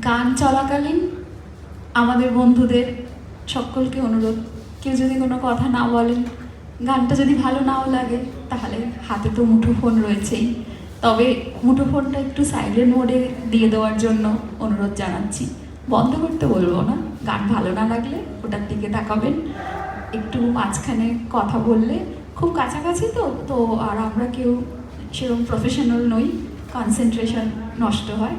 গান চলাকালীন আমাদের বন্ধুদের সকলকে অনুরোধ, কেউ যদি কোনো কথা না বলেন, গানটা যদি ভালো নাও লাগে, তাহলে হাতে তো মুঠোফোন রয়েছেই, তবে মুঠোফোনটা একটু সাইলেন্ট মোডে দিয়ে দেওয়ার জন্য অনুরোধ জানাচ্ছি। বন্ধ করতে বলবো না, গান ভালো না লাগলে ওটার দিকে তাকাবেন। একটু মাঝখানে কথা বললে, খুব কাছাকাছি তো তো আর আমরা কেউ সেরকম প্রফেশনাল নই, কনসেন্ট্রেশন নষ্ট হয়,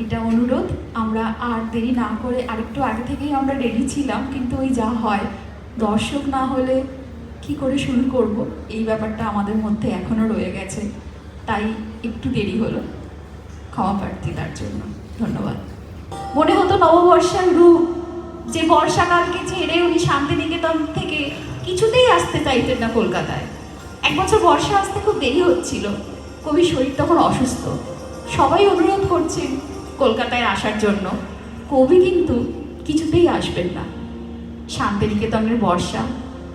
এটা অনুরোধ। আমরা আর দেরি না করে, আরেকটু আগে থেকেই আমরা রেডি ছিলাম, কিন্তু ওই যা হয়, দর্শক না হলে কি করে শুরু করব, এই ব্যাপারটা আমাদের মধ্যে এখনও রয়ে গেছে, তাই একটু দেরি হলো, ক্ষমা প্রার্থী তার জন্য। ধন্যবাদ। মনে হতো নববর্ষার রূপ, যে বর্ষাকালকে ছেড়ে উনি শান্তিনিকেতন থেকে কিছুতেই আসতে চাইতেন না কলকাতায়। এক বছর বর্ষা আসতে খুব দেরি হচ্ছিল, কবির শরীর তখন অসুস্থ, সবাই অনুরোধ করছেন কলকাতায় আসার জন্য, কবি কিন্তু কিছুতেই আসবেন না। শান্তিনিকেতনের বর্ষা,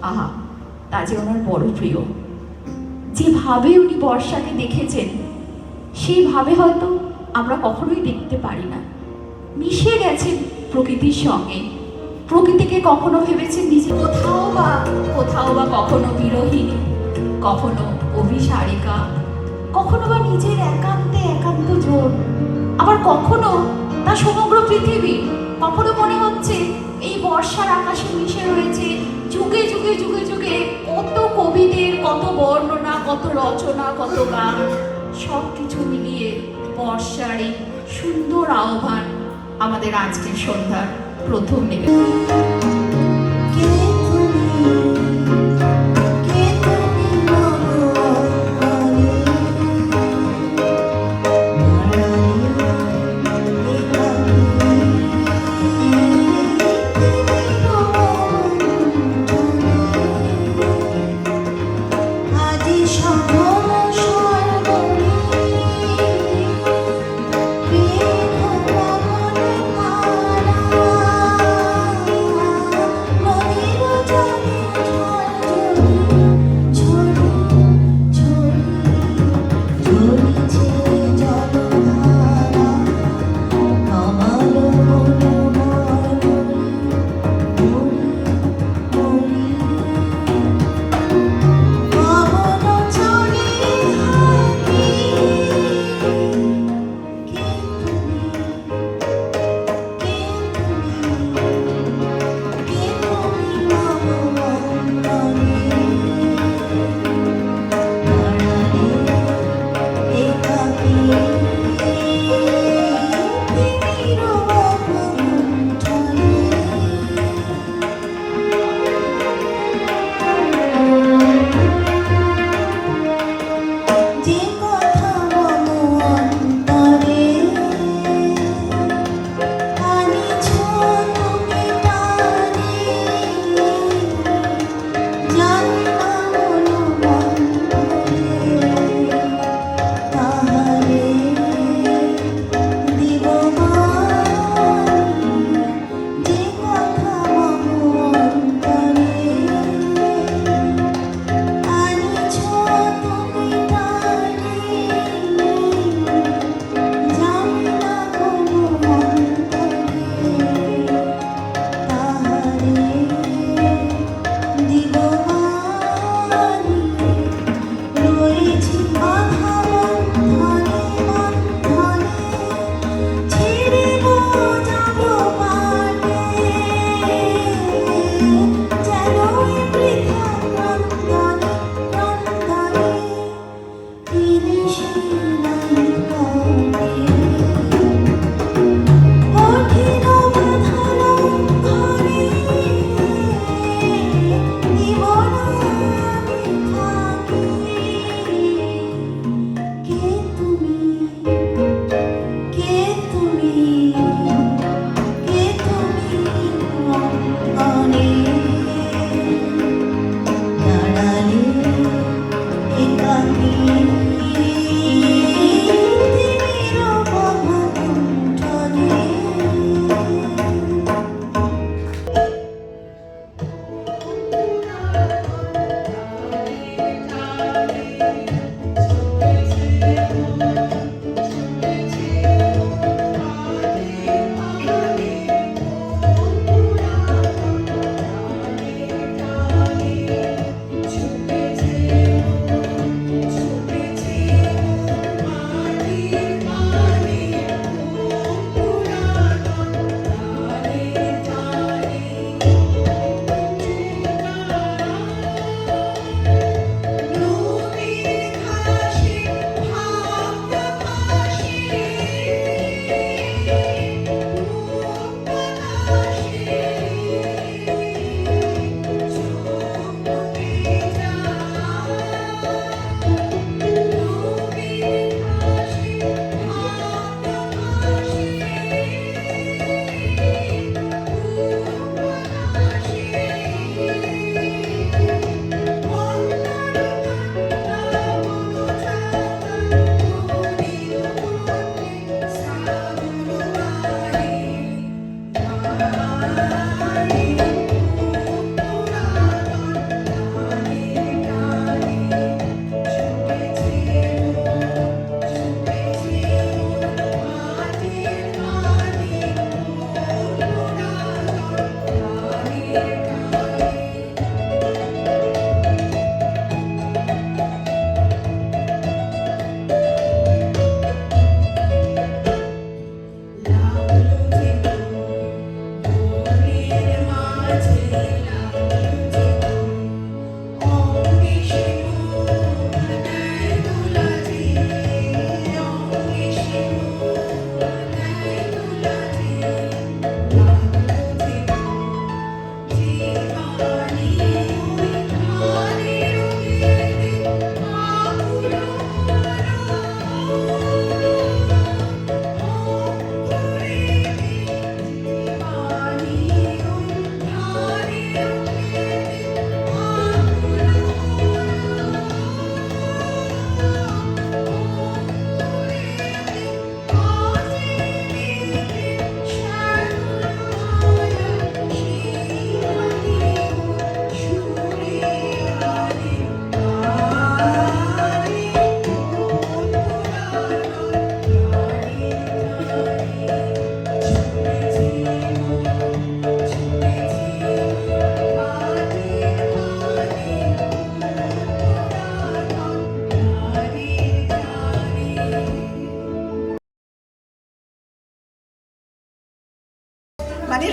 আহা, তা যে ওনার বড় প্রিয়। যেভাবে উনি বর্ষাকে দেখেছেন, সেইভাবে হয়তো আমরা কখনোই দেখতে পারি না। মিশে গেছেন প্রকৃতির সঙ্গে, প্রকৃতিকে কখনো ভেবেছেন নিজে কোথাও বা কখনো বিরোহিনী, কখনো অভিসারিকা, কখনো বা নিজের একান্তে একান্ত জন, আবার কখনো তা সমগ্র পৃথিবী। কখনো মনে হচ্ছে এই বর্ষার আকাশে মিশে রয়েছে যুগে যুগে যুগে যুগে কত কবিদের কত বর্ণনা, কত রচনা, কত গান, সব কিছু মিলিয়ে বর্ষার এই সুন্দর আহ্বান আমাদের আজকের সন্ধ্যার প্রথম নিবেদন।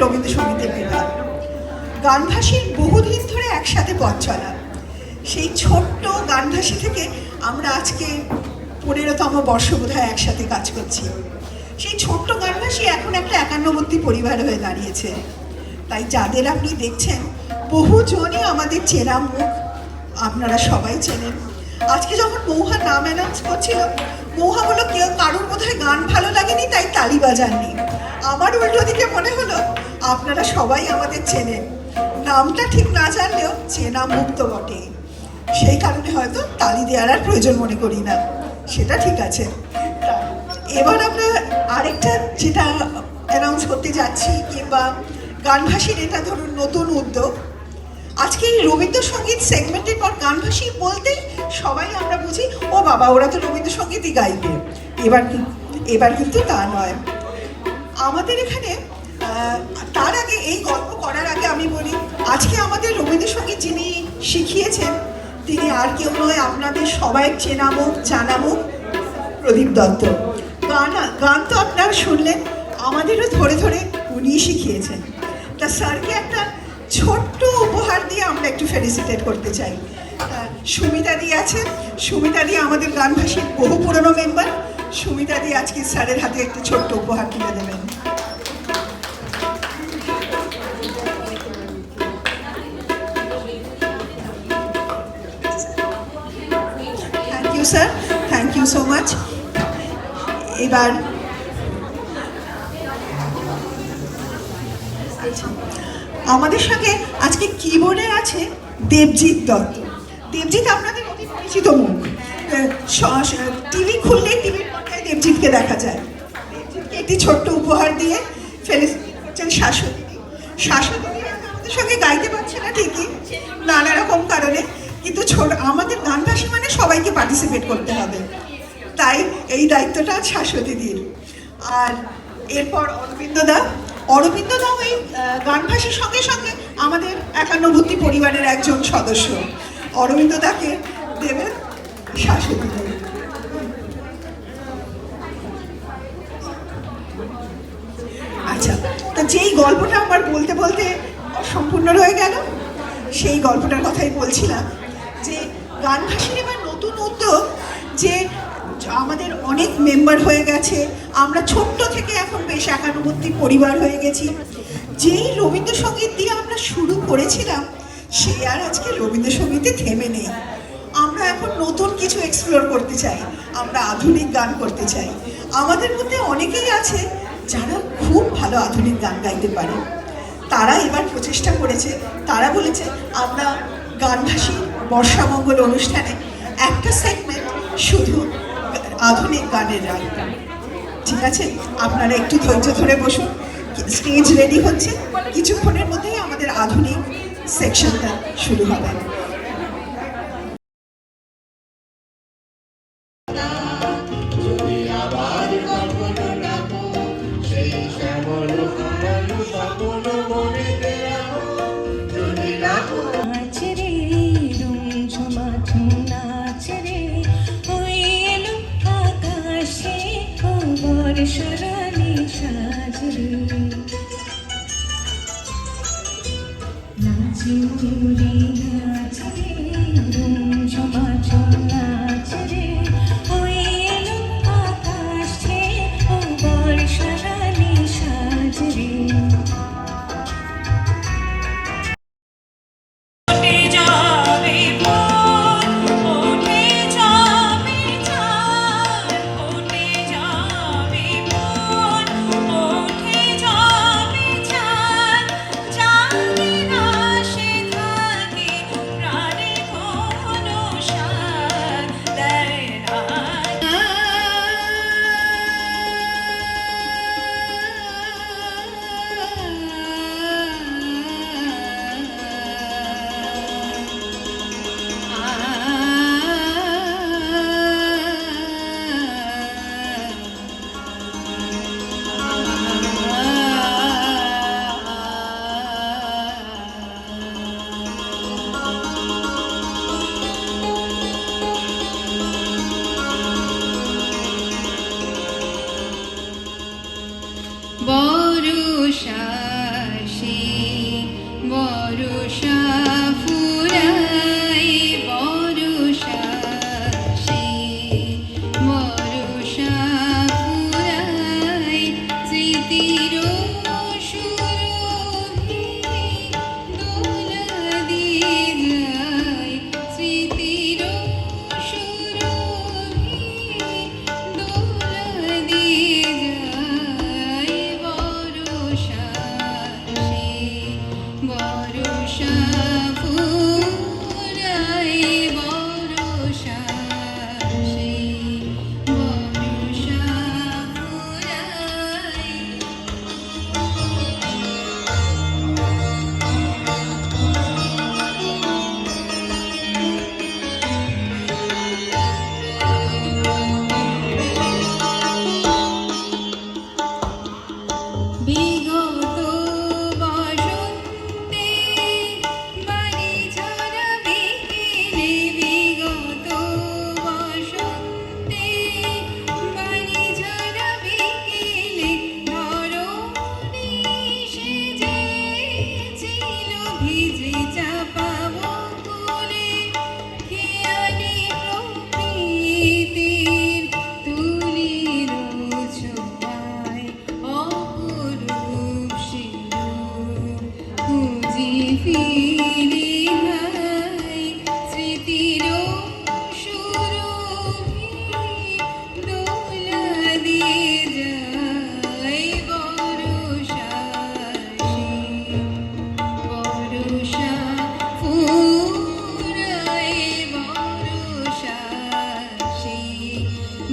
রবীন্দ্রসঙ্গীতের বিভাগ। গানভাসীর বহুদিন ধরে একসাথে পথ চলা, সেই ছোট্ট গানভাসী থেকে আমরা আজকে 15তম বর্ষ বোধহয় একসাথে কাজ করছি। সেই ছোট্ট গানভাসী এখন একটা একান্নবর্তী পরিবার হয়ে দাঁড়িয়েছে। তাই যাদের আপনি দেখছেন বহুজনই আমাদের চেনা মুখ, আপনারা সবাই চেনেন। আজকে যখন মৌহা নাম অ্যানাউন্স করছিল, মৌহা বলল কেউ কারোর বোধহয় গান ভালো লাগেনি তাই তালি বাজাননি। আমার উল্টো দিকে মনে হলো আপনারা সবাই আমাদের চেনেন, নামটা ঠিক না জানলেও চেনা মুখ তো বটে, সেই কারণে হয়তো তালি দেওয়ার আর প্রয়োজন মনে করি না, সেটা ঠিক আছে। এবার আমরা আরেকটা যেটা অ্যানাউন্স করতে যাচ্ছি, কিংবা গানভাসীর এটা ধরুন নতুন উদ্যোগ। আজকে এই রবীন্দ্রসঙ্গীত সেগমেন্টের পর গানভাসী বলতেই সবাই আমরা বুঝি ও বাবা ওরা তো রবীন্দ্রসঙ্গীতই গাইবে। এবার কিন্তু তা নয়। আমাদের এখানে তার আগে এই গল্প করার আগে আমি বলি, আজকে আমাদের রবীন্দ্রসঙ্গীত যিনি শিখিয়েছেন তিনি আর কেউ নয়, আপনাদের সবাই চেনা মুখ জানা মুখ, প্রদীপ দত্ত। গান তো আপনারা শুনলেন, আমাদেরও ধরে ধরে উনিই শিখিয়েছেন। তা স্যারকে একটা ছোট্ট উপহার দিয়ে আমরা একটু ফেলিসিটেট করতে চাই। সুমিতা দি আছেন, সুমিতা দি আমাদের গানভাসীর বহু পুরনো মেম্বার। সুমিতা দি আজকে স্যারের হাতে একটি ছোট্ট উপহার তুলে দেবেন। Thank you sir, thank you so much. এবার আমাদের সঙ্গে আজকে কিবোর্ডে আছে দেবজিৎ দত্ত। দেবজিৎ আপনাদের অতি পরিচিত মুখ, টিভি খুললেই টিভির পর্দায় দেবজিৎকে দেখা যায়। দেবজিৎকে একটি ছোট্ট উপহার দিয়ে ফেলিসিটেট করছেন শাশ্বতী। শাশ্বতী আমাদের সঙ্গে গাইতে পারছে না ঠিকই, নানা রকম কারণে, কিন্তু আমাদের গানভাসী মানে সবাইকে পার্টিসিপেট করতে হবে, তাই এই দায়িত্বটা শাশ্বতীদির। আর এরপর অরবিন্দ দাও এই গানভাসীর সঙ্গে সঙ্গে আমাদের একান্নবর্তী পরিবারের একজন সদস্য। অরবিন্দ দাকে দেবেন শাশ্বতী। আচ্ছা, তো যেই গল্পটা আমার বলতে বলতে অসম্পূর্ণ রয়ে গেল, সেই গল্পটার কথাই বলছিলাম যে গানভাসীর এবার নতুন উদ্যোগ, যে আমাদের অনেক মেম্বার হয়ে গেছে, আমরা ছোট্ট থেকে এখন বেশ একান্নবর্তী পরিবার হয়ে গেছি। যেই রবীন্দ্রসঙ্গীত দিয়ে আমরা শুরু করেছিলাম সে আর আজকে রবীন্দ্রসঙ্গীতে থেমে নেই। আমরা এখন নতুন কিছু এক্সপ্লোর করতে চাই, আমরা আধুনিক গান করতে চাই। আমাদের মধ্যে অনেকেই আছে যারা খুব ভালো আধুনিক গান গাইতে পারে, তারা এবার প্রচেষ্টা করেছে, তারা বলেছে আমরা গানভাসী বর্ষামঙ্গল অনুষ্ঠানে একটা সেগমেন্ট শুধু আধুনিক গানের রাখবো। ঠিক আছে, আপনারা একটু ধৈর্য ধরে বসুন, স্টেজ রেডি হচ্ছে, কিছুক্ষণের মধ্যেই আমাদের আধুনিক সেকশনটা শুরু হবে। সরানি সাজরে নাচি মুড়ি নাচরে ধুম ঝমাঝম নাচরে ওই এলো আকাশে ও বর্ষারানি সাজরে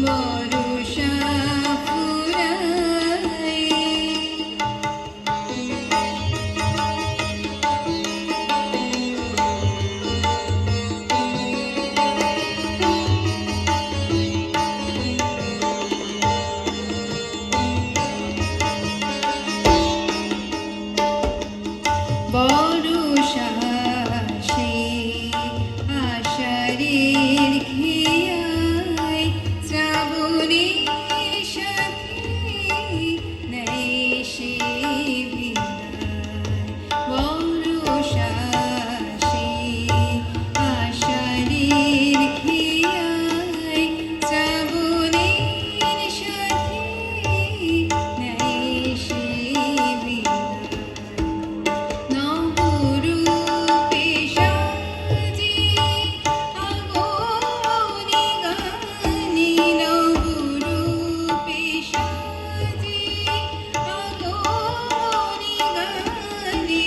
বরষা ফুরায় বরষা সে আষাঢ়ের খেয়ায় শ্রাবণের সাথে নেয় সে বিদায় বরষা সে আষাঢ়ের খেয়ায় শ্রাবণের সাথে নেয় সে বিদায় নবরূপে সাজে আগমনী গানে নবরূপে সাজে আগমনী গানে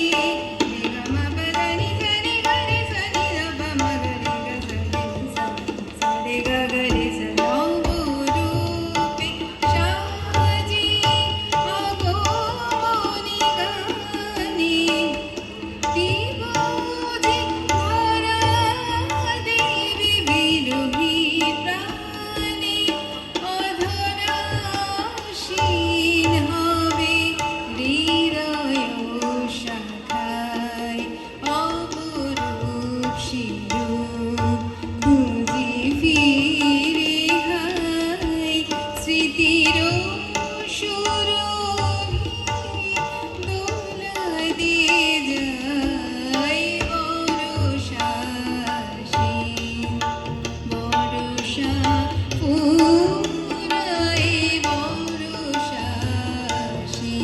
গমপদানি সনি গরে সনি রবমগরি গসনি সরে গগরে নবরূপে সাজে আগমনী গানে বিবোধে ধরা দেবী বিরোহী প্রাণে অধরাসীন হবে হৃদয় শাখায় অপরূপ শিরূপ খুঁজে ফিরে হায় স্মৃতির সুরভি দোলা দিয়ে যায় বরষা সে বরষা ফুরায় বরষা সে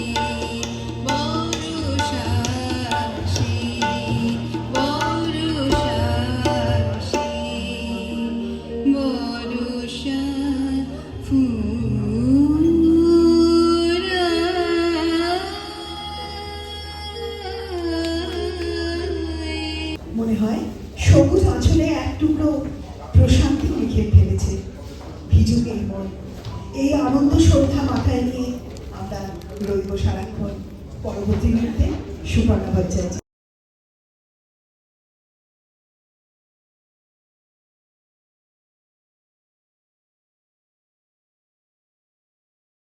বরষা সে বরষা সে বরষা ফুরায় মনে হয় সবুজ আঁচলে এক টুকরো প্রশান্তি লিখে ফেলেছে ভিজুক এই মন। এই আনন্দ শ্রদ্ধা মাথায় নিয়ে আমরা রইব সারাক্ষণ। পরবর্তী মুহূর্তে সুপর্ণা ভট্টাচার্য।